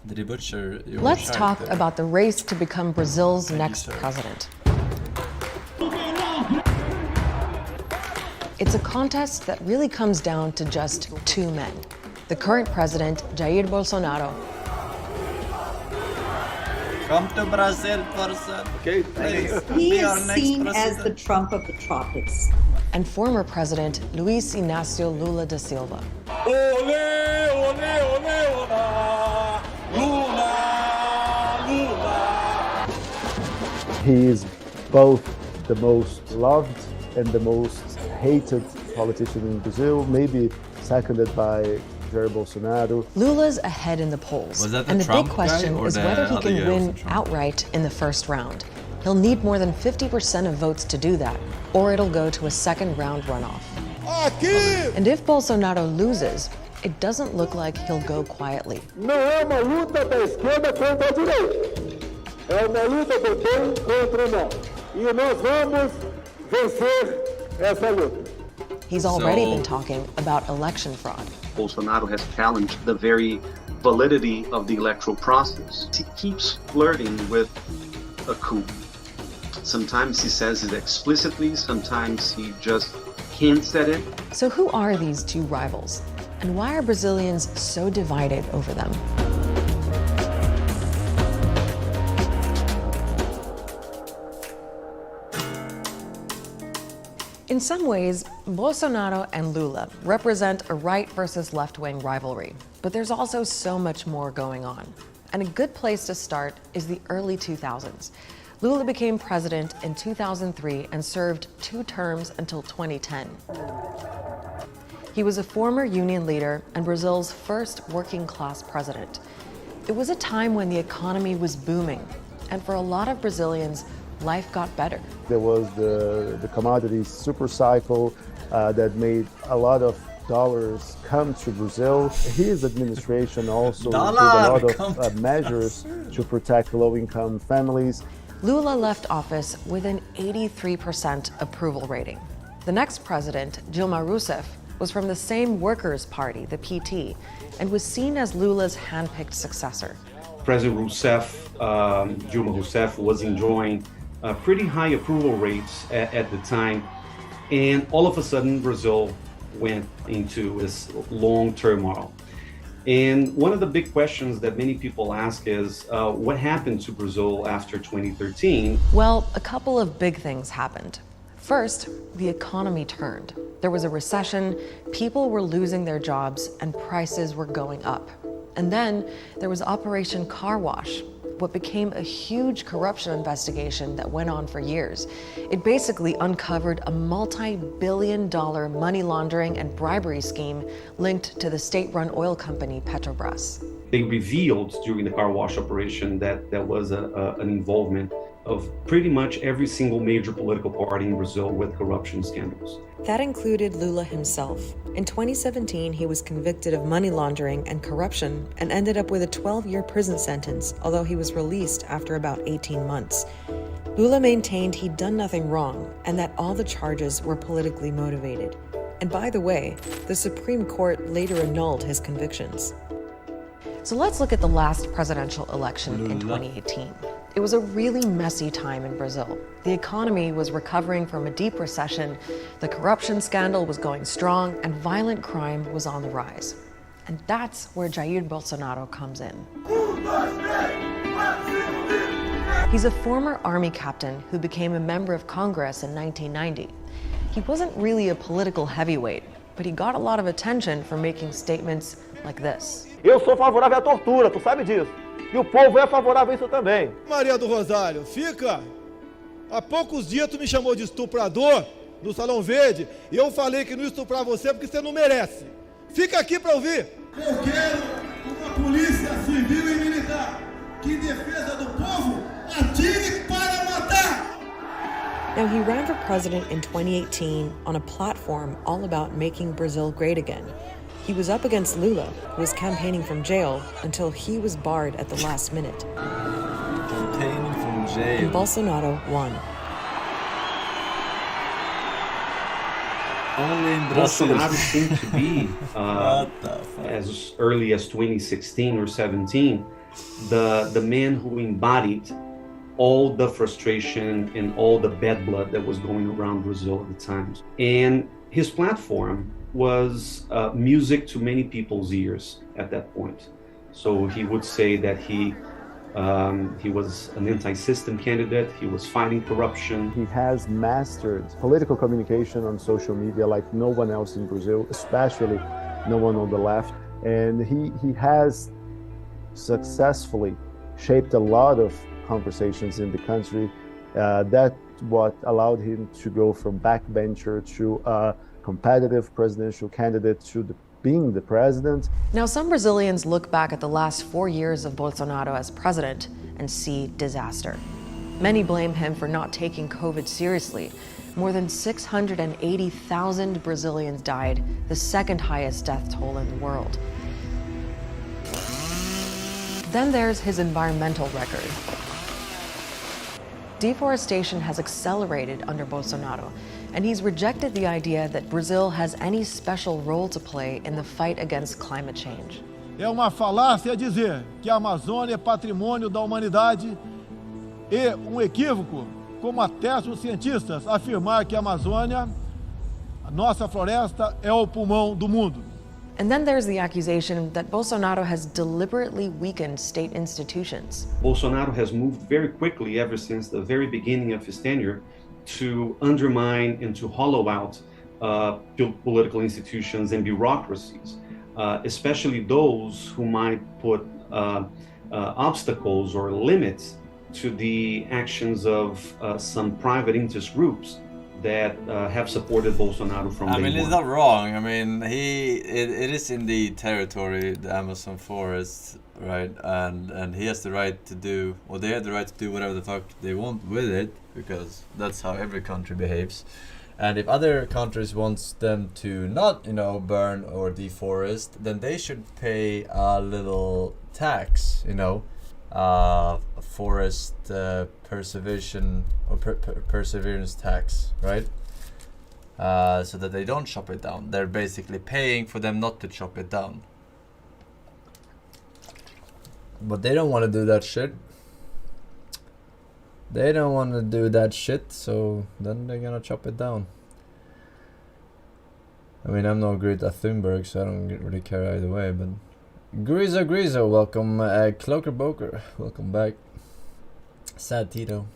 Did he butcher your Let's talk there? about the race to become Brazil's next president. It's a contest that really comes down to just two men. The current president, Jair Bolsonaro. Come to Brazil, Forsen. Okay, he is seen as the Trump of the tropics. And former President Luiz Inácio Lula da Silva. Olé, olé, olé, olá. Lula, Lula. He is both the most loved and the most hated politician in Brazil, maybe seconded by Jair Bolsonaro. Lula's ahead in the polls. And the big question is whether he can win outright in the first round. He'll need more than 50% of votes to do that, or it'll go to a second round runoff. And if Bolsonaro loses, it doesn't look like he'll go quietly. Não é uma luta da esquerda contra a direita. É uma luta do bem contra o mal. E nós vamos vencer essa luta. He's already been talking about election fraud. Bolsonaro has challenged the very validity of the electoral process. He keeps flirting with a coup. Sometimes he says it explicitly, sometimes he just hints at it. So who are these two rivals? And why are Brazilians so divided over them? In some ways, Bolsonaro and Lula represent a right versus left-wing rivalry, but there's also so much more going on. And a good place to start is the early 2000s. Lula became president in 2003 and served 2 terms until 2010. He was a former union leader and Brazil's first working-class president. It was a time when the economy was booming, and for a lot of Brazilians, life got better. There was the commodities super cycle that made a lot of dollars come to Brazil. His administration also did a lot of measures to protect low-income families. Lula left office with an 83% approval rating. The next president, Dilma Rousseff, was from the same workers' party, the PT, and was seen as Lula's handpicked successor. President Rousseff, Dilma Rousseff, was enjoying pretty high approval rates at the time, and all of a sudden Brazil went into this long turmoil. And one of the big questions that many people ask is, what happened to Brazil after 2013? Well, a couple of big things happened. First, the economy turned. There was a recession, people were losing their jobs, and prices were going up. And then there was Operation Car Wash, what became a huge corruption investigation that went on for years. It basically uncovered a multi-billion-dollar money laundering and bribery scheme linked to the state-run oil company Petrobras. They revealed during the car wash operation that there was an involvement of pretty much every single major political party in Brazil with corruption scandals. That included Lula himself. In 2017, he was convicted of money laundering and corruption and ended up with a 12-year prison sentence, although he was released after about 18 months. Lula maintained he'd done nothing wrong and that all the charges were politically motivated. And by the way, the Supreme Court later annulled his convictions. So let's look at the last presidential election in 2018. It was a really messy time in Brazil. The economy was recovering from a deep recession, the corruption scandal was going strong, and violent crime was on the rise. And that's where Jair Bolsonaro comes in. He's a former army captain who became a member of Congress in 1990. He wasn't really a political heavyweight, but he got a lot of attention for making statements like this. Eu sou favorável à tortura, tu sabe disso. E o povo é favorável a isso também. Maria do Rosário, fica. Há poucos dias tu me chamou de estuprador no Salão Verde e eu falei que não ia estuprar você porque você não merece. Fica aqui para ouvir. Eu quero uma polícia civil e militar que, em defesa do povo, atire para matar. Now, he ran for president in 2018 on a platform all about making Brazil great again. He was up against Lula, who was campaigning from jail until he was barred at the last minute. Campaigning from jail. And Bolsonaro won. Only in Brazil. Bolsonaro seemed to be, as early as 2016 or 17, the man who embodied all the frustration and all the bad blood that was going around Brazil at the time. And his platform was music to many people's ears at that point. So he would say that he was an anti-system candidate, he was fighting corruption. He has mastered political communication on social media like no one else in Brazil, especially no one on the left. And he has successfully shaped a lot of conversations in the country. That's what allowed him to go from backbencher to a competitive presidential candidate to being the president. Now, some Brazilians look back at the last 4 years of Bolsonaro as president and see disaster. Many blame him for not taking COVID seriously. More than 680,000 Brazilians died, the second highest death toll in the world. Then there's his environmental record. Deforestation has accelerated under Bolsonaro, and he's rejected the idea that Brazil has any special role to play in the fight against climate change. É uma falácia dizer que a Amazônia é patrimônio da humanidade e equívoco, como atestam os cientistas, afirmar que a Amazônia, a nossa floresta, é o pulmão do mundo. And then there's the accusation that Bolsonaro has deliberately weakened state institutions. Bolsonaro has moved very quickly ever since the very beginning of his tenure to undermine and to hollow out political institutions and bureaucracies, especially those who might put obstacles or limits to the actions of some private interest groups that have supported Bolsonaro from day one. I mean, he's not wrong. I mean, it is in the territory, the Amazon forest, right? And he has the right to do, or they have the right to do whatever the fuck they want with it, because that's how every country behaves. And if other countries wants them to not, burn or deforest, then they should pay a little tax, forest preservation or perseverance tax, right? So that they don't chop it down. They're basically paying for them not to chop it down. But they don't want to do that shit. They don't want to do that shit, so then they're gonna chop it down. I mean, I'm no Greta Thunberg, so I don't really care either way, but Grizo, welcome. Cloaker Boker, welcome back. Sad Tito.